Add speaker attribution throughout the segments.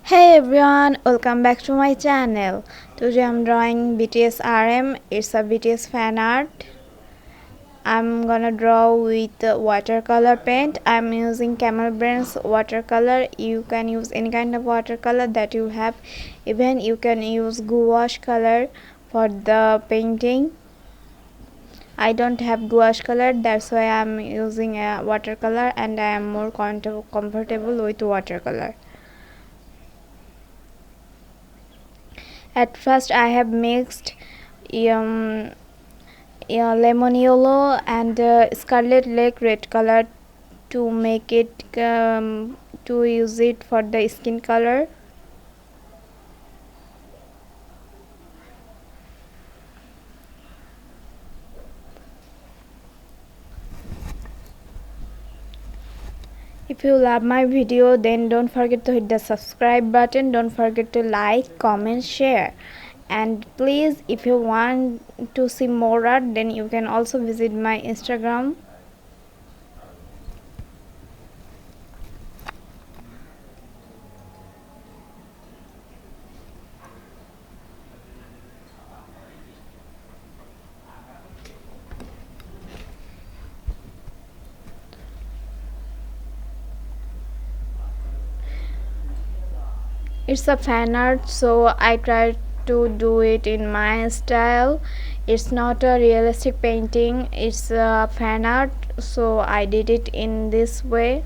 Speaker 1: Hey everyone, welcome back to my channel. Today I'm drawing BTS RM. It's a BTS fan art. I'm gonna draw with watercolor paint. I'm using Camel Brands watercolor. You can use any kind of watercolor that you have. Even you can use gouache color for the painting. I don't have gouache color, that's why I'm using a watercolor, and I am more comfortable with watercolor. At first I have mixed um, lemon yellow and scarlet lake red color to make it to use it for the skin color. If you love my video, then don't forget to hit the subscribe button. Don't forget to like, comment, share. And please, if you want to see more art, then you can also visit my Instagram. It's a fan art, so I try to do it in my style. It's not a realistic painting, it's a fan art, so I did it in this way.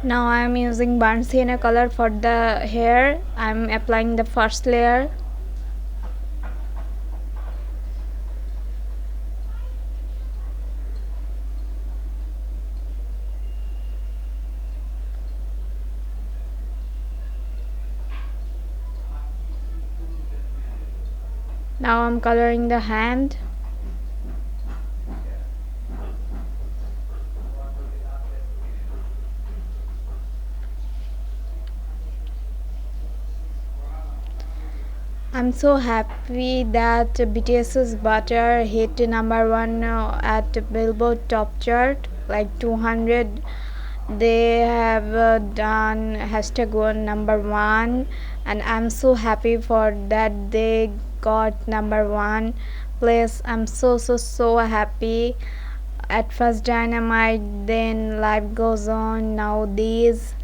Speaker 1: Now I am using burnt sienna color for the hair. I am applying the first layer. Now I'm coloring the hand. I'm so happy that BTS's Butter hit #1 at Billboard Top Chart, like 200. They have done #1 #1, and I'm so happy for that they got #1 place. I'm so happy. At first Dynamite, then Life Goes On, now these.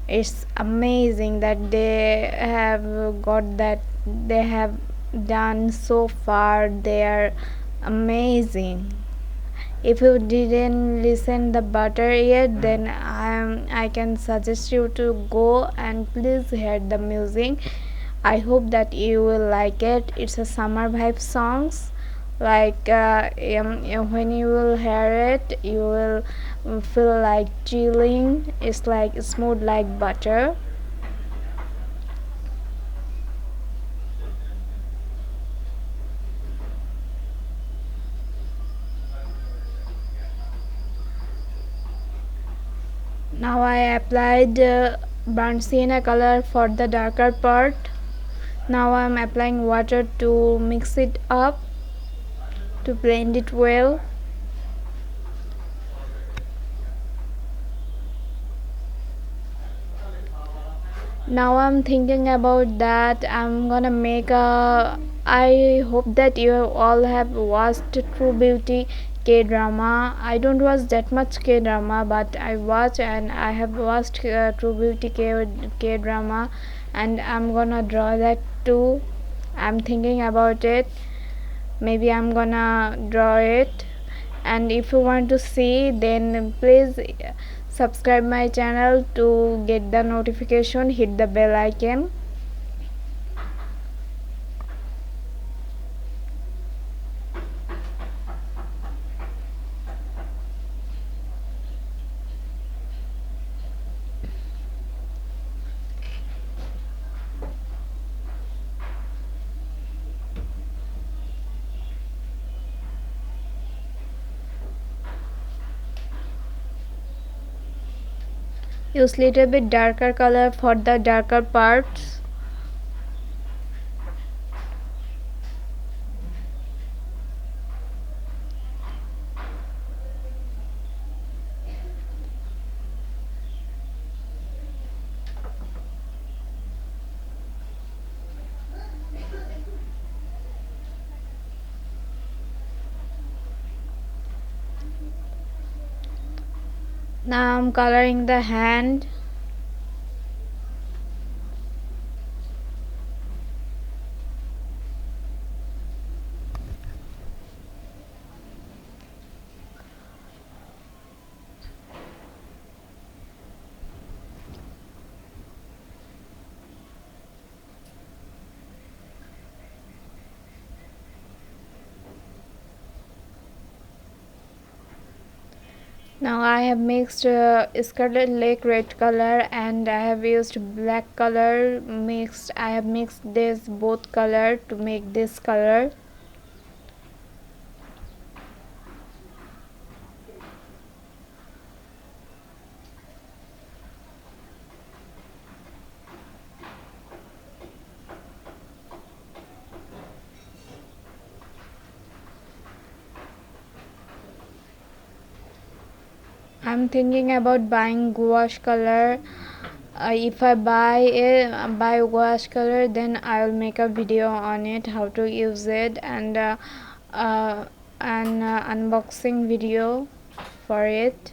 Speaker 1: It's amazing that they have got that, they have done so far. They are amazing. If you didn't listen the Butter yet, then I can suggest you to go and please hear the music. I hope that you will like it. It's a summer vibe songs. Like when you will hear it, you will feel like chilling. It's like smooth like butter. Now I applied burnt sienna color for the darker part. Now I am applying water to mix it up, to blend it well. Now I'm thinking about that I'm gonna make a, I hope that you all have watched True Beauty K-drama. I don't watch that much K-drama, but I watch, and I have watched True Beauty K-drama, and I'm gonna draw that too. I'm thinking about it. Maybe I'm gonna draw it. And if you want to see, then please subscribe my channel to get the notification, hit the bell icon. Use little bit darker color for the darker parts. Now I'm coloring the hand. Now I have mixed scarlet lake red color and I have used black color mixed. I have mixed this both color to make this color. I'm thinking about buying gouache color. If I buy gouache color, then I'll make a video on it, how to use it, and uh, an unboxing video for it.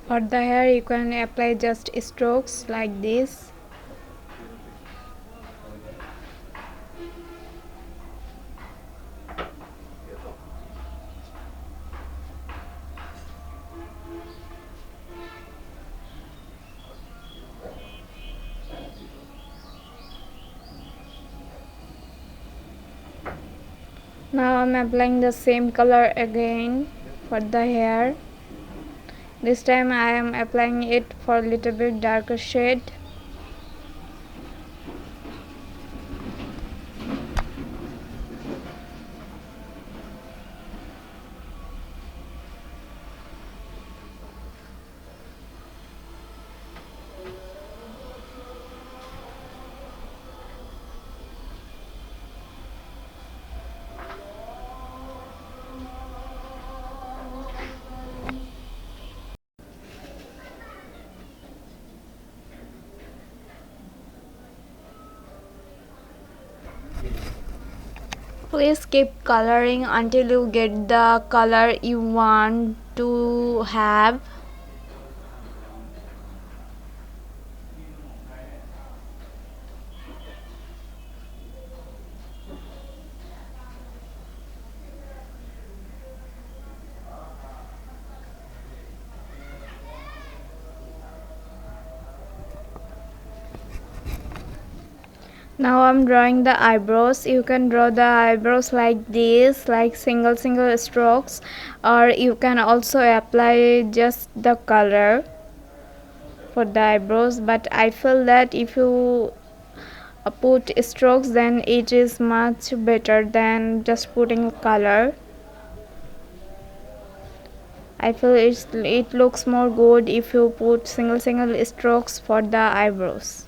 Speaker 1: For the hair, you can apply just strokes like this. Now I'm applying the same color again for the hair. This time I am applying it for a little bit darker shade. Please keep coloring until you get the color you want to have. Now I'm drawing the eyebrows. You can draw the eyebrows like this, like single strokes, or you can also apply just the color for the eyebrows, but I feel that if you put strokes, then it is much better than just putting color. I feel it looks more good if you put single strokes for the eyebrows.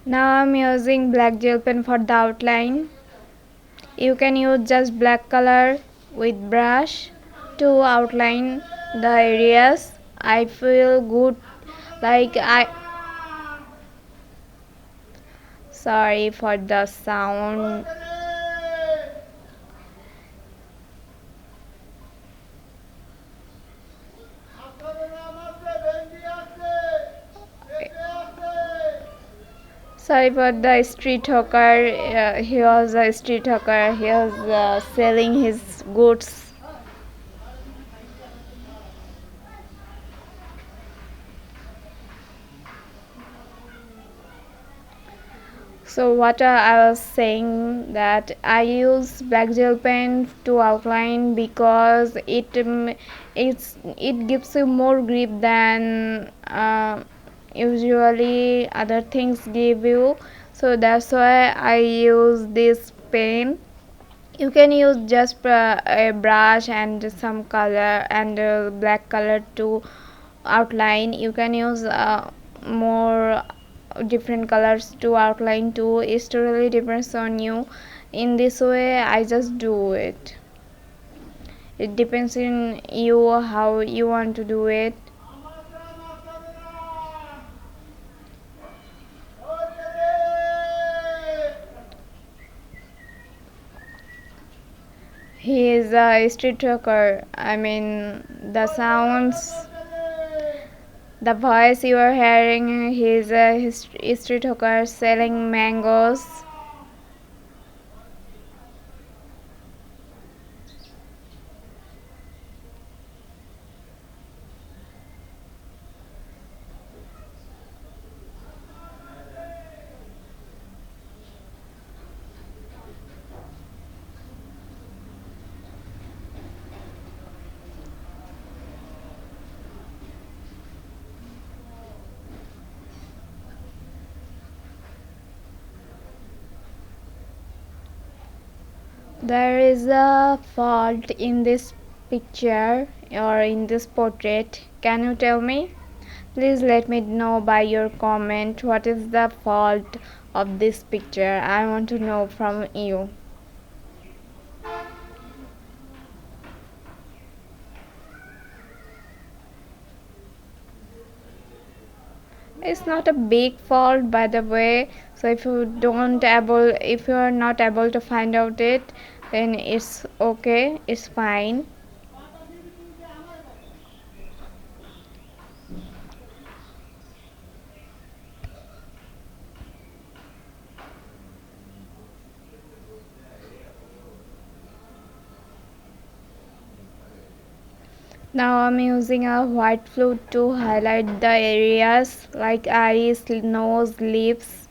Speaker 1: Now I'm using black gel pen for the outline. You can use just black color with brush to outline the areas. I feel good, like I sorry for the sound. Sorry for the street hawker. He was a street hawker. He was selling his goods. So what I was saying, that I use black gel pen to outline because it gives you more grip than usually other things give you. So that's why I use this pen. You can use just a brush and some color and black color to outline. You can use more different colors to outline too. It totally depends on you. In this way I just do it. It depends on you how you want to do it. He is a street talker. I mean, the sounds, the voice you are hearing, he is a street talker selling mangoes. There is a fault in this picture or in this portrait. Can you tell me? Please let me know by your comment what is the fault of this picture. I want to know from you. It's not a big fault, by the way. So if you are not able to find out it, then it's okay, it's fine. Now I'm using a white fluid to highlight the areas like eyes, nose, lips.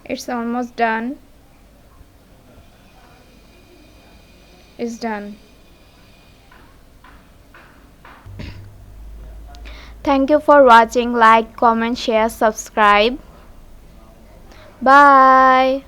Speaker 1: It's almost done. It's done. Thank you for watching. Like, comment, share, subscribe. Bye.